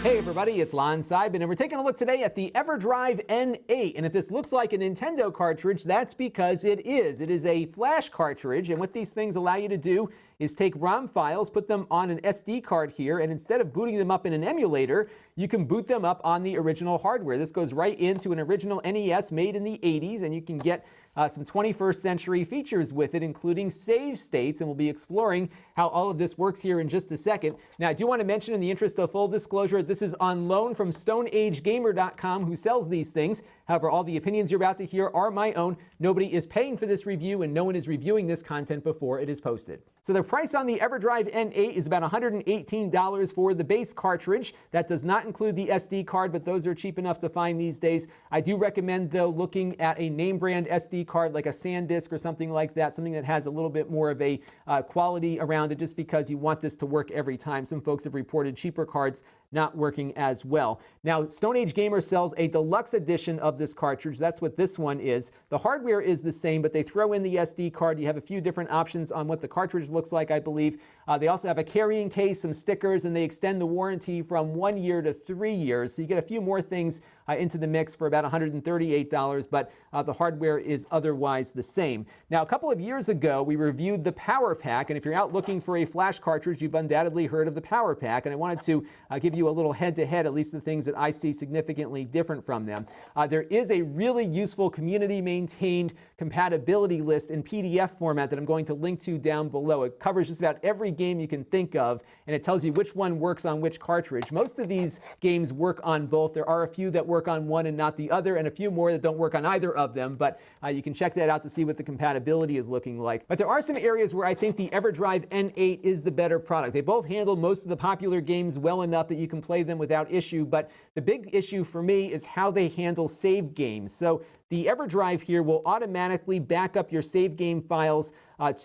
Hey everybody, it's Lon.TV, and we're taking a look today at the EverDrive N8. And if this looks like a Nintendo cartridge, that's because it is. It is a flash cartridge, and what these things allow you to do is take ROM files, put them on an SD card here, and instead of booting them up in an emulator, you can boot them up on the original hardware. This goes right into an original NES made in the 80s, and you can get some 21st century features with it, including save states, and we'll be exploring how all of this works here in just a second. Now, I do want to mention, in the interest of full disclosure, this is on loan from StoneAgeGamer.com, who sells these things. However, all the opinions you're about to hear are my own. Nobody is paying for this review, and no one is reviewing this content before it is posted. So the price on the EverDrive N8 is about $118 for the base cartridge. That does not include the SD card, but those are cheap enough to find these days. I do recommend, though, looking at a name brand SD card like a SanDisk or something like that, something that has a little bit more of a quality around it, just because you want this to work every time. Some folks have reported cheaper cards not working as well. Now, Stone Age Gamer sells a deluxe edition of this cartridge. That's what this one is. The hardware is the same, but they throw in the SD card. You have a few different options on what the cartridge looks like, I believe. They also have a carrying case, some stickers, and they extend the warranty from 1 year to 3 years. So you get a few more things into the mix for about $138, but the hardware is otherwise the same. Now, a couple of years ago, we reviewed the Powerpak, and if you're out looking for a flash cartridge, you've undoubtedly heard of the Powerpak, and I wanted to give you a little head-to-head, at least the things that I see significantly different from them. There is a really useful community-maintained compatibility list in PDF format that I'm going to link to down below. It covers just about every game you can think of, and it tells you which one works on which cartridge. Most of these games work on both. There are a few that work on one and not the other, and a few more that don't work on either of them, but you can check that out to see what the compatibility is looking like. But there are some areas where I think the EverDrive N8 is the better product. They both handle most of the popular games well enough that you can play them without issue, but the big issue for me is how they handle save games. So the EverDrive here will automatically back up your save game files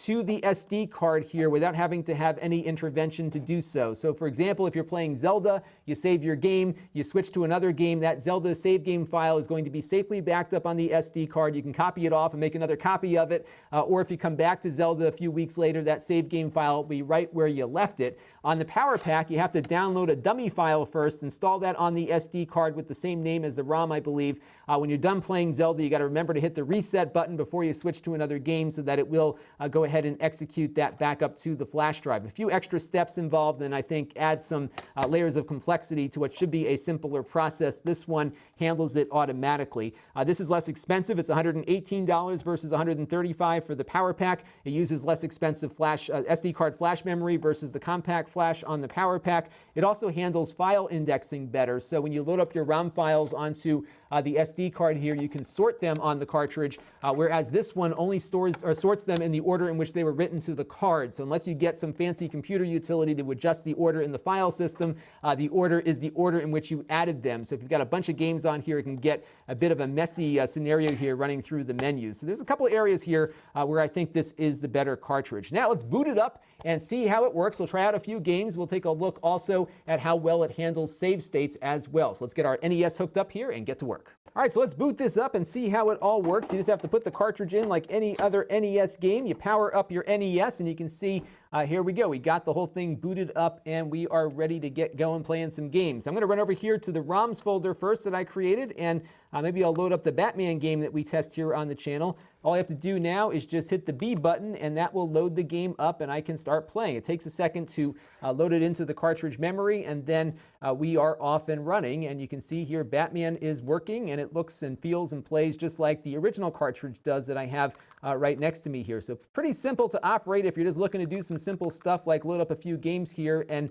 to the SD card here without having to have any intervention to do so. So for example, if you're playing Zelda, you save your game, you switch to another game, that Zelda save game file is going to be safely backed up on the SD card. You can copy it off and make another copy of it, or if you come back to Zelda a few weeks later, that save game file will be right where you left it. On the Powerpak, you have to download a dummy file first, install that on the SD card with the same name as the ROM, I believe. When you're done playing Zelda, you got to remember to hit the reset button before you switch to another game so that it will go ahead and execute that backup to the flash drive. A few extra steps involved, and I think add some layers of complexity to what should be a simpler process. This one handles it automatically. This is less expensive. It's $118 versus $135 for the Powerpak. It uses less expensive flash SD card flash memory versus the compact flash on the Powerpak. It also handles file indexing better. So when you load up your ROM files onto the SD card here, you can sort them on the cartridge, whereas this one only sorts them in the order in which they were written to the card. So unless you get some fancy computer utility to adjust the order in the file system, the order is the order in which you added them. So if you've got a bunch of games on here, it can get a bit of a messy scenario here running through the menus. So there's a couple areas here where I think this is the better cartridge. Now let's boot it up and see how it works. We'll try out a few games. We'll take a look also at how well it handles save states as well. So let's get our NES hooked up here and get to work. All right, so let's boot this up and see how it all works. You just have to put the cartridge in like any other NES game. You power up your NES, and you can see here we go. We got the whole thing booted up, and we are ready to get going playing some games. I'm going to run over here to the ROMs folder first that I created, and maybe I'll load up the Batman game that we test here on the channel. All I have to do now is just hit the B button, and that will load the game up, and I can start playing. It takes a second to load it into the cartridge memory, and then we are off and running. And you can see here Batman is working, and it looks and feels and plays just like the original cartridge does that I have right next to me here. So pretty simple to operate if you're just looking to do some simple stuff like load up a few games here and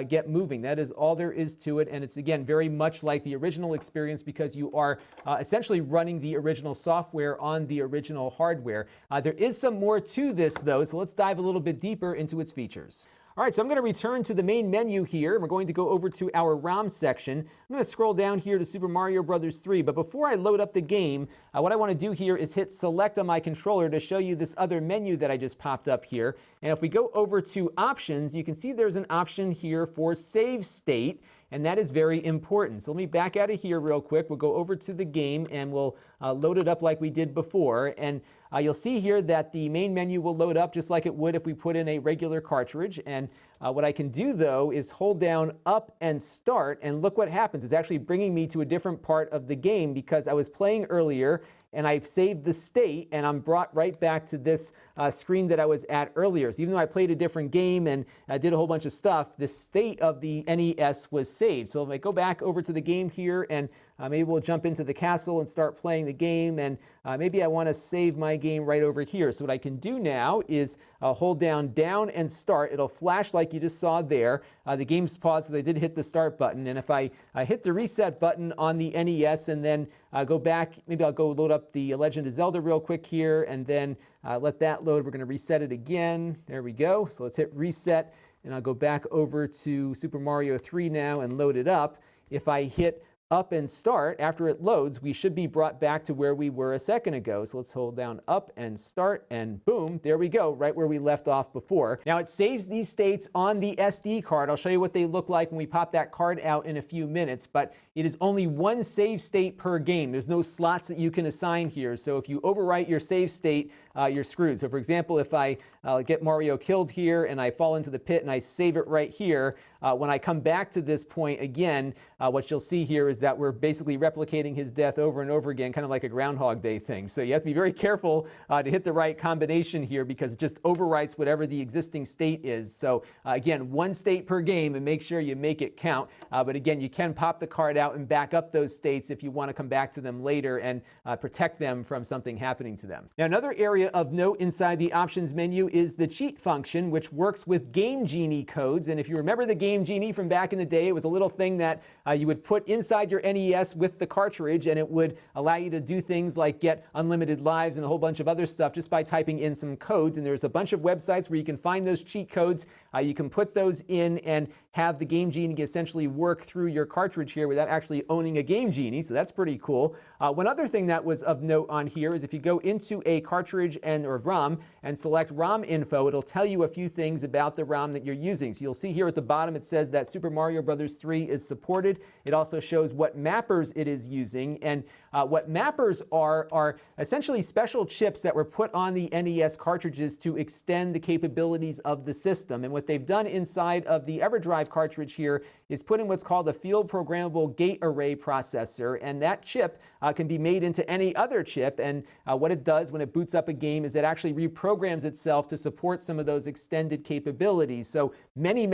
get moving. That is all there is to it, and it's, again, very much like the original experience because you are essentially running the original software on the original hardware. There is some more to this, though, so let's dive a little bit deeper into its features. All right, so I'm going to return to the main menu here, and we're going to go over to our ROM section. I'm going to scroll down here to Super Mario Bros. 3, but before I load up the game, what I want to do here is hit select on my controller to show you this other menu that I just popped up here. And if we go over to options, you can see there's an option here for save state, and that is very important. So let me back out of here real quick. We'll go over to the game, and we'll load it up like we did before. And you'll see here that the main menu will load up just like it would if we put in a regular cartridge. And What I can do though is hold down up and start, and look what happens. It's actually bringing me to a different part of the game because I was playing earlier and I've saved the state and I'm brought right back to this screen that I was at earlier. So even though I played a different game and did a whole bunch of stuff, the state of the NES was saved. So if I go back over to the game here and maybe we'll jump into the castle and start playing the game, and maybe I want to save my game right over here. So what I can do now is hold down and start. It'll flash like you just saw there. The game's paused because I did hit the start button, and if I hit the reset button on the NES and then go back, maybe I'll go load up the Legend of Zelda real quick here and then let that load. We're going to reset it again. There we go. So let's hit reset, and I'll go back over to Super Mario 3 now and load it up. If I hit up and start, after it loads, we should be brought back to where we were a second ago. So let's hold down up and start, and boom, there we go, right where we left off before. Now it saves these states on the SD card. I'll show you what they look like when we pop that card out in a few minutes, but it is only one save state per game. There's no slots that you can assign here. So if you overwrite your save state, you're screwed. So for example, if I get Mario killed here and I fall into the pit and I save it right here, when I come back to this point again, what you'll see here is that we're basically replicating his death over and over again, kind of like a Groundhog Day thing. So you have to be very careful to hit the right combination here because it just overwrites whatever the existing state is. So again, one state per game, and make sure you make it count. But again, you can pop the card out and back up those states if you want to come back to them later and protect them from something happening to them. Now, another area of note inside the options menu is the cheat function, which works with Game Genie codes. And if you remember the Game Genie from back in the day, it was a little thing that you would put inside your NES with the cartridge, and it would allow you to do things like get unlimited lives and a whole bunch of other stuff just by typing in some codes. And there's a bunch of websites where you can find those cheat codes. You can put those in and have the Game Genie essentially work through your cartridge here without actually owning a Game Genie, so that's pretty cool. One other thing that was of note on here is if you go into a cartridge or ROM and select ROM info, it'll tell you a few things about the ROM that you're using. So you'll see here at the bottom it says that Super Mario Bros. 3 is supported. It also shows what mappers it is using, and what mappers are essentially special chips that were put on the NES cartridges to extend the capabilities of the system. And what they've done inside of the EverDrive cartridge here is put in what's called a field programmable gate array processor, and that chip can be made into any other chip. And what it does when it boots up a game is it actually reprograms itself to support some of those extended capabilities. So many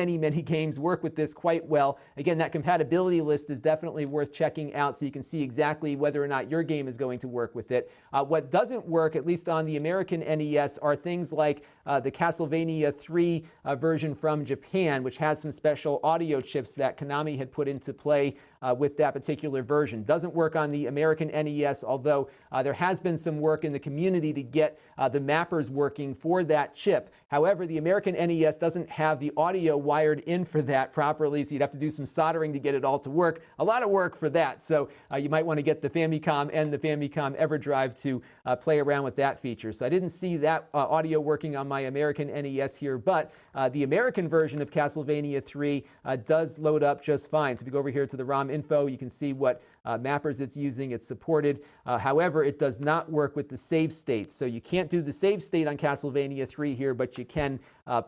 games work with this quite well. Again, that compatibility list is definitely worth checking out so you can see exactly whether or not your game is going to work with it. What doesn't work, at least on the American NES, are things like the Castlevania 3 version from Japan, which has some special audio chips that Konami had put into play with that particular version. Doesn't work on the American NES, although there has been some work in the community to get the mappers working for that chip. However, the American NES doesn't have the audio wired in for that properly, so you'd have to do some soldering to get it all to work. A lot of work for that, so you might want to get the Famicom and the Famicom EverDrive to play around with that feature. So I didn't see that audio working on my American NES here, but the American version of Castlevania 3 does load up just fine. So if you go over here to the ROM info, you can see what mappers it's using. It's supported. However, it does not work with the save states. So you can't do the save state on Castlevania 3 here, but you can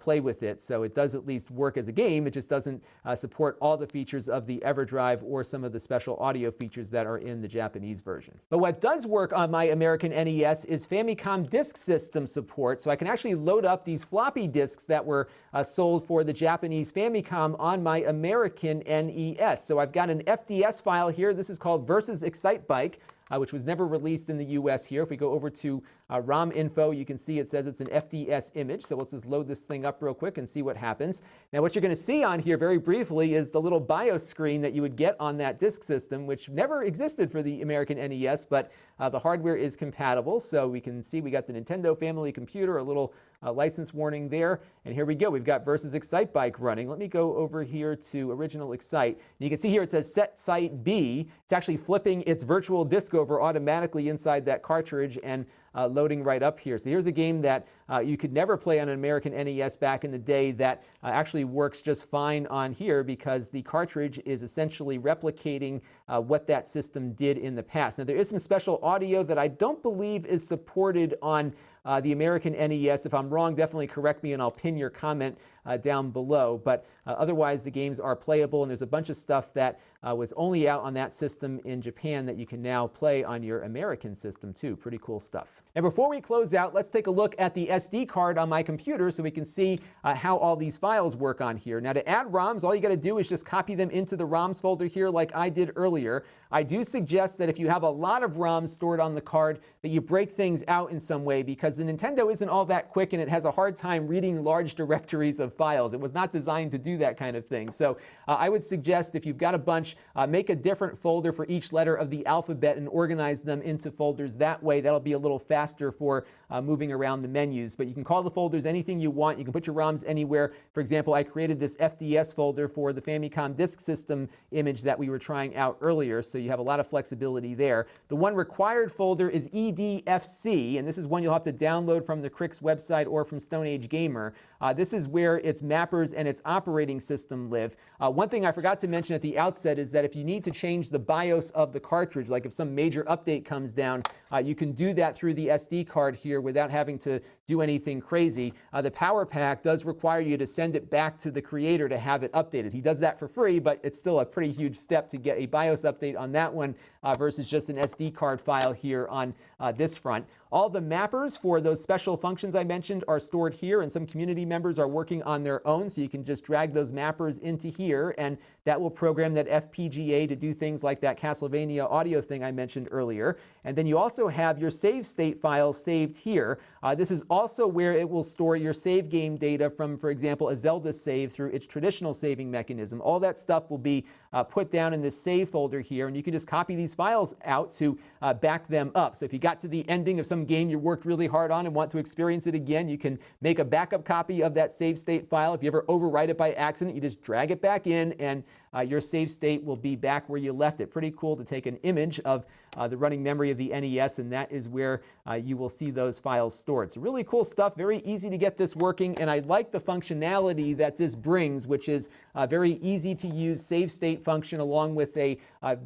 play with it. So it does at least work as a game. It just doesn't support all the features of the EverDrive or some of the special audio features that are in the Japanese version. But what does work on my American NES is Famicom Disk System support. So I can actually load up these floppy disks that were sold for the Japanese Famicom on my American NES. So I've got an FDS file here. This is called Versus Excitebike, which was never released in the US here. If we go over to ROM info, you can see it says it's an FDS image. So let's just load this thing up real quick and see what happens. Now what you're going to see on here very briefly is the little BIOS screen that you would get on that disk system, which never existed for the American NES, but the hardware is compatible. So we can see we got the Nintendo Family Computer, a little license warning there. And here we go. We've got Versus Excitebike running. Let me go over here to Original Excite. And you can see here it says Set Site B. It's actually flipping its virtual disk over automatically inside that cartridge and loading right up here. So here's a game that you could never play on an American NES back in the day that actually works just fine on here because the cartridge is essentially replicating what that system did in the past. Now there is some special audio that I don't believe is supported on the American NES. If I'm wrong, definitely correct me and I'll pin your comment down below. But otherwise, the games are playable, and there's a bunch of stuff that was only out on that system in Japan that you can now play on your American system too. Pretty cool stuff. And before we close out, let's take a look at the SD card on my computer so we can see how all these files work on here. Now, to add ROMs, all you got to do is just copy them into the ROMs folder here like I did earlier. I do suggest that if you have a lot of ROMs stored on the card, that you break things out in some way, because the Nintendo isn't all that quick and it has a hard time reading large directories of files. It was not designed to do that kind of thing. So I would suggest if you've got a bunch, make a different folder for each letter of the alphabet and organize them into folders that way. That'll be a little faster for moving around the menus. But you can call the folders anything you want. You can put your ROMs anywhere. For example, I created this FDS folder for the Famicom Disk System image that we were trying out earlier, so you have a lot of flexibility there. The one required folder is EDFC, and this is one you'll have to download from the Crix website or from Stone Age Gamer. This is where its mappers and its operating system live. One thing I forgot to mention at the outset is that if you need to change the BIOS of the cartridge, like if some major update comes down, you can do that through the SD card here without having to do anything crazy. The Powerpak does require you to send it back to the creator to have it updated. He does that for free, but it's still a pretty huge step to get a BIOS update on that one versus just an SD card file here on this front. All the mappers for those special functions I mentioned are stored here, and some community members are working on their own, so you can just drag those mappers into here, and that will program that FPGA to do things like that Castlevania audio thing I mentioned earlier. And then you also have your save state files saved here. This is also where it will store your save game data from, for example, a Zelda save through its traditional saving mechanism. All that stuff will be put down in this save folder here, and you can just copy these files out to back them up. So if you got to the ending of some game you worked really hard on and want to experience it again, you can make a backup copy of that save state file. If you ever overwrite it by accident, you just drag it back in, and your save state will be back where you left it. Pretty cool to take an image of the running memory of the NES, and that is where you will see those files stored. So really cool stuff, very easy to get this working, and I like the functionality that this brings, which is a very easy to use save state function along with a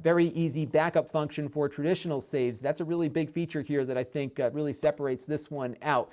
very easy backup function for traditional saves. That's a really big feature here that I think really separates this one out.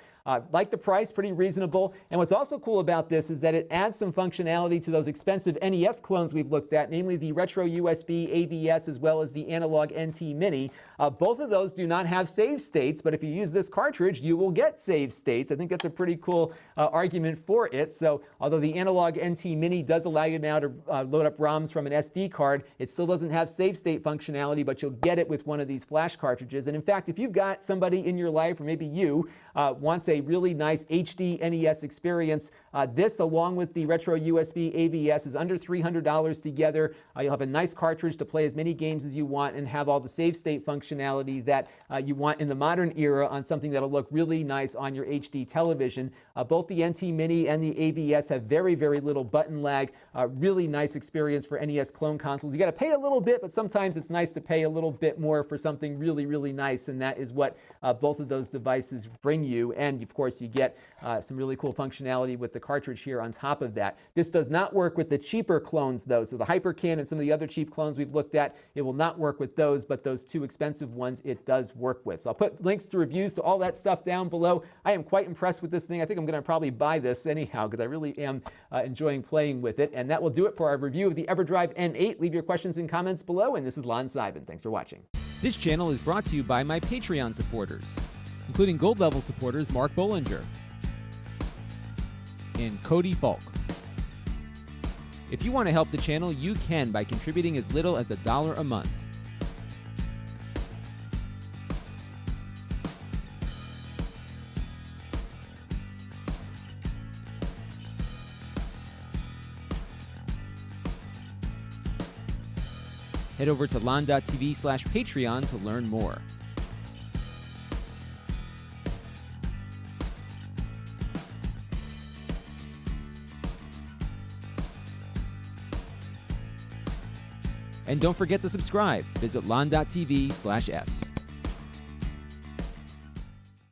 Like the price, pretty reasonable. And what's also cool about this is that it adds some functionality to those expensive NES clones we've looked at, namely the retro USB AVS as well as the analog NT Mini. Both of those do not have save states, but if you use this cartridge, you will get save states. I think that's a pretty cool argument for it. So although the analog NT Mini does allow you now to load up ROMs from an SD card, it still doesn't have save state functionality, but you'll get it with one of these flash cartridges. And in fact, if you've got somebody in your life, or maybe you, wants a really nice HD NES experience, this along with the retro USB AVS is under $300 together. You'll have a nice cartridge to play as many games as you want and have all the save state functionality that you want in the modern era on something that'll look really nice on your HD television. Both the NT Mini and the AVS have very, very little button lag. Really nice experience for NES clone consoles. You got to pay a little bit, but sometimes it's nice to pay a little bit more for something really, really nice, and that is what both of those devices bring you. And of course, you get some really cool functionality with the cartridge here on top of that. This does not work with the cheaper clones, though. So the Hyperkin and some of the other cheap clones we've looked at, it will not work with those, but those two expensive ones it does work with. So I'll put links to reviews to all that stuff down below. I am quite impressed with this thing. I think I'm going to probably buy this anyhow because I really am enjoying playing with it. And that will do it for our review of the EverDrive N8. Leave your questions and comments below. And this is Lon.TV. Thanks for watching. This channel is brought to you by my Patreon supporters, including gold level supporters Mark Bollinger and Cody Falk. If you want to help the channel, you can by contributing as little as $1 a month. Head over to Lon.TV/Patreon to learn more. And don't forget to subscribe. Visit Lon.TV/S.